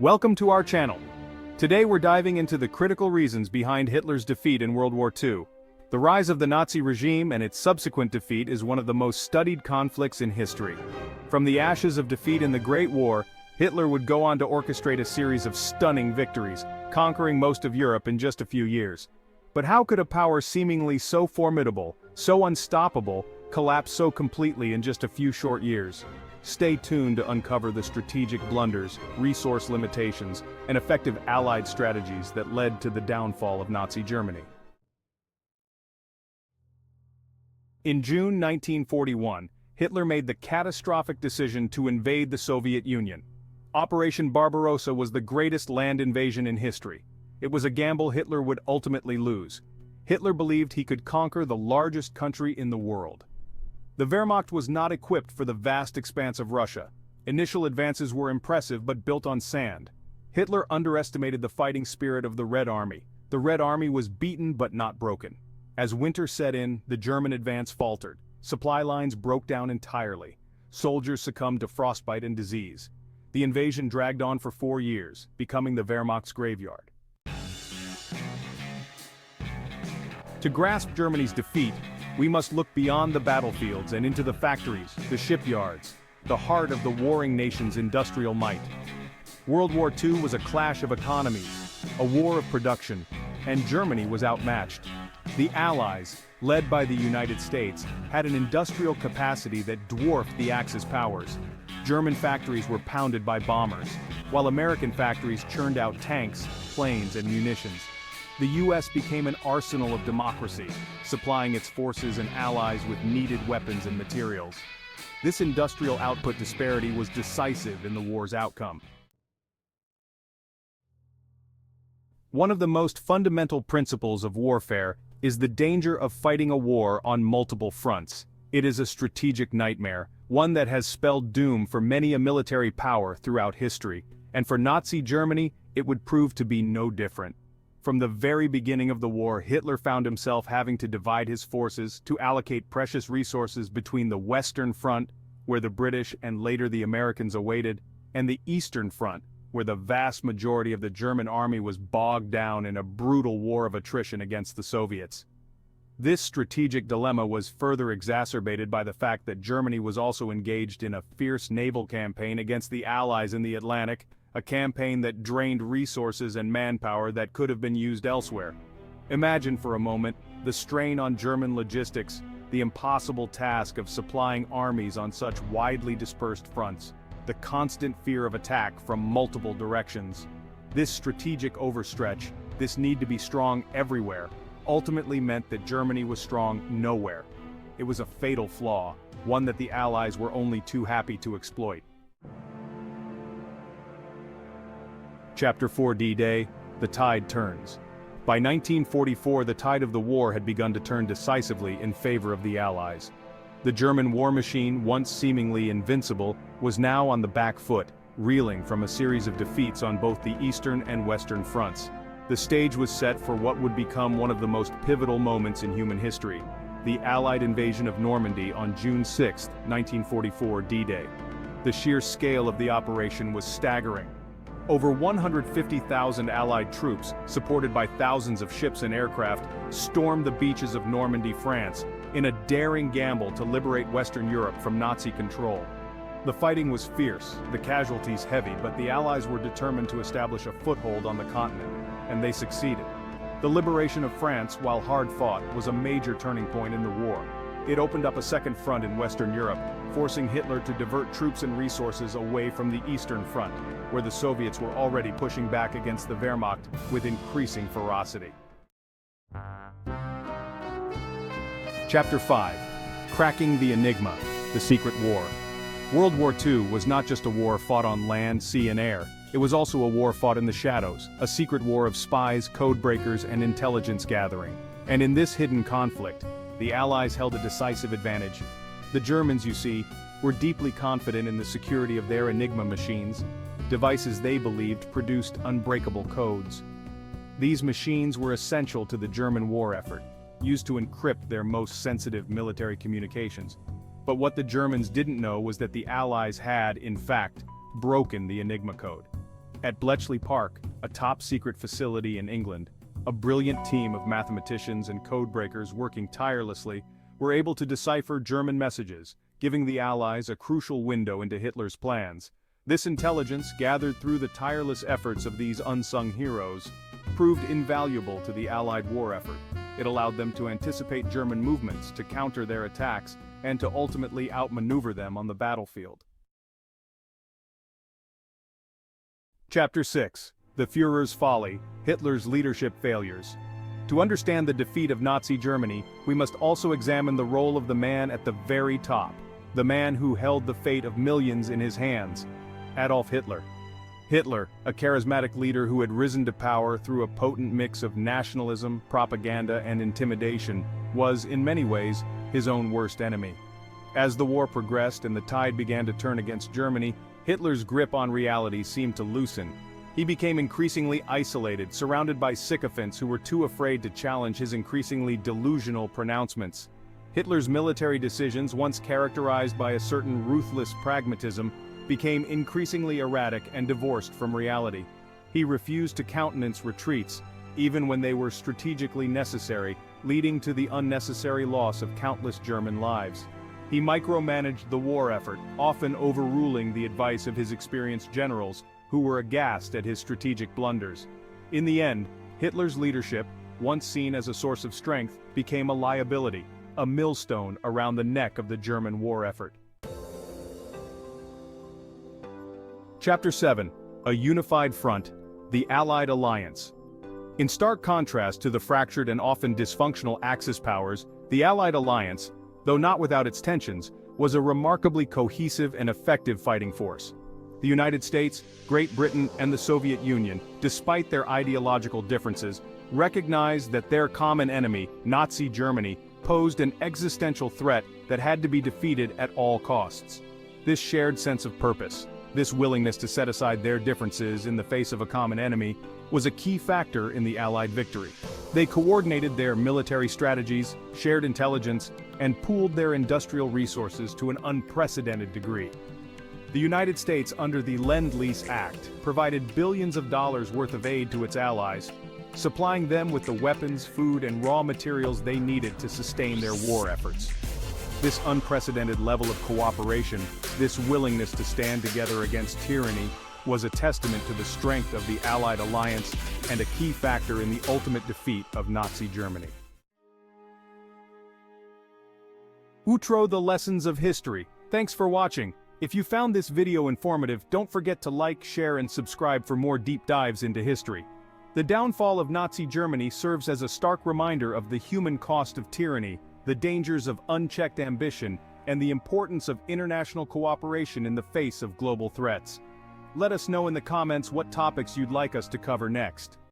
Welcome to our channel. Today we're diving into the critical reasons behind Hitler's defeat in World War II. The rise of the Nazi regime and its subsequent defeat is one of the most studied conflicts in history. From the ashes of defeat in the Great War, Hitler would go on to orchestrate a series of stunning victories, conquering most of Europe in just a few years. But how could a power seemingly so formidable, so unstoppable, collapse so completely in just a few short years? Stay tuned to uncover the strategic blunders, resource limitations, and effective Allied strategies that led to the downfall of Nazi Germany. In June 1941, Hitler made the catastrophic decision to invade the Soviet Union. Operation Barbarossa was the greatest land invasion in history. It was a gamble Hitler would ultimately lose. Hitler believed he could conquer the largest country in the world. The Wehrmacht was not equipped for the vast expanse of Russia. Initial advances were impressive but built on sand. Hitler underestimated the fighting spirit of the Red Army. The Red Army was beaten but not broken. As winter set in, the German advance faltered. Supply lines broke down entirely. Soldiers succumbed to frostbite and disease. The invasion dragged on for 4 years, becoming the Wehrmacht's graveyard. To grasp Germany's defeat, we must look beyond the battlefields and into the factories, the shipyards, the heart of the warring nation's industrial might. World War II was a clash of economies, a war of production, and Germany was outmatched. The Allies, led by the United States, had an industrial capacity that dwarfed the Axis powers. German factories were pounded by bombers, while American factories churned out tanks, planes, and munitions. The U.S. became an arsenal of democracy, supplying its forces and allies with needed weapons and materials. This industrial output disparity was decisive in the war's outcome. One of the most fundamental principles of warfare is the danger of fighting a war on multiple fronts. It is a strategic nightmare, one that has spelled doom for many a military power throughout history, and for Nazi Germany, it would prove to be no different. From the very beginning of the war, Hitler found himself having to divide his forces to allocate precious resources between the Western Front, where the British and later the Americans awaited, and the Eastern Front, where the vast majority of the German army was bogged down in a brutal war of attrition against the Soviets. This strategic dilemma was further exacerbated by the fact that Germany was also engaged in a fierce naval campaign against the Allies in the Atlantic, a campaign that drained resources and manpower that could have been used elsewhere. Imagine for a moment the strain on German logistics, the impossible task of supplying armies on such widely dispersed fronts, the constant fear of attack from multiple directions. This strategic overstretch, this need to be strong everywhere, ultimately meant that Germany was strong nowhere. It was a fatal flaw, one that the Allies were only too happy to exploit. Chapter 4 D-Day, the tide turns. By 1944, the tide of the war had begun to turn decisively in favor of the Allies. The German war machine, once seemingly invincible, was now on the back foot, reeling from a series of defeats on both the Eastern and Western fronts. The stage was set for what would become one of the most pivotal moments in human history, the Allied invasion of Normandy on June 6, 1944 D-Day. The sheer scale of the operation was staggering. Over 150,000 Allied troops, supported by thousands of ships and aircraft, stormed the beaches of Normandy, France, in a daring gamble to liberate Western Europe from Nazi control. The fighting was fierce, the casualties heavy, but the Allies were determined to establish a foothold on the continent, and they succeeded. The liberation of France, while hard fought, was a major turning point in the war. It opened up a second front in Western Europe, forcing Hitler to divert troops and resources away from the Eastern Front, where the Soviets were already pushing back against the Wehrmacht with increasing ferocity. Chapter 5. Cracking the Enigma, the Secret War. World War II was not just a war fought on land, sea, and air. It was also a war fought in the shadows, a secret war of spies, codebreakers, and intelligence gathering. And in this hidden conflict, the Allies held a decisive advantage. The Germans, you see, were deeply confident in the security of their Enigma machines, devices they believed produced unbreakable codes. These machines were essential to the German war effort, used to encrypt their most sensitive military communications. But what the Germans didn't know was that the Allies had, in fact, broken the Enigma code. At Bletchley Park, a top-secret facility in England, a brilliant team of mathematicians and codebreakers working tirelessly were able to decipher German messages, giving the Allies a crucial window into Hitler's plans. This intelligence, gathered through the tireless efforts of these unsung heroes, proved invaluable to the Allied war effort. It allowed them to anticipate German movements, to counter their attacks, and to ultimately outmaneuver them on the battlefield. Chapter 6. The Führer's Folly, Hitler's Leadership Failures. To understand the defeat of Nazi Germany, we must also examine the role of the man at the very top, the man who held the fate of millions in his hands, Adolf Hitler. Hitler, a charismatic leader who had risen to power through a potent mix of nationalism, propaganda, and intimidation, was, in many ways, his own worst enemy. As the war progressed and the tide began to turn against Germany, Hitler's grip on reality seemed to loosen. He became increasingly isolated, surrounded by sycophants who were too afraid to challenge his increasingly delusional pronouncements. Hitler's military decisions, once characterized by a certain ruthless pragmatism, became increasingly erratic and divorced from reality. He refused to countenance retreats, even when they were strategically necessary, leading to the unnecessary loss of countless German lives. He micromanaged the war effort, often overruling the advice of his experienced generals, who were aghast at his strategic blunders. In the end, Hitler's leadership, once seen as a source of strength, became a liability, a millstone around the neck of the German war effort. Chapter 7. A Unified Front, the Allied Alliance. In stark contrast to the fractured and often dysfunctional Axis powers, the Allied Alliance, though not without its tensions, was a remarkably cohesive and effective fighting force. The United States, Great Britain, and the Soviet Union, despite their ideological differences, recognized that their common enemy, Nazi Germany, posed an existential threat that had to be defeated at all costs. This shared sense of purpose, this willingness to set aside their differences in the face of a common enemy, was a key factor in the Allied victory. They coordinated their military strategies, shared intelligence, and pooled their industrial resources to an unprecedented degree. The United States, under the Lend-Lease Act, provided billions of dollars worth of aid to its allies, supplying them with the weapons, food, and raw materials they needed to sustain their war efforts. This unprecedented level of cooperation, this willingness to stand together against tyranny, was a testament to the strength of the Allied alliance and a key factor in the ultimate defeat of Nazi Germany. Outro: the lessons of history. Thanks for watching. If you found this video informative, don't forget to like, share, and subscribe for more deep dives into history. The downfall of Nazi Germany serves as a stark reminder of the human cost of tyranny, the dangers of unchecked ambition, and the importance of international cooperation in the face of global threats. Let us know in the comments what topics you'd like us to cover next.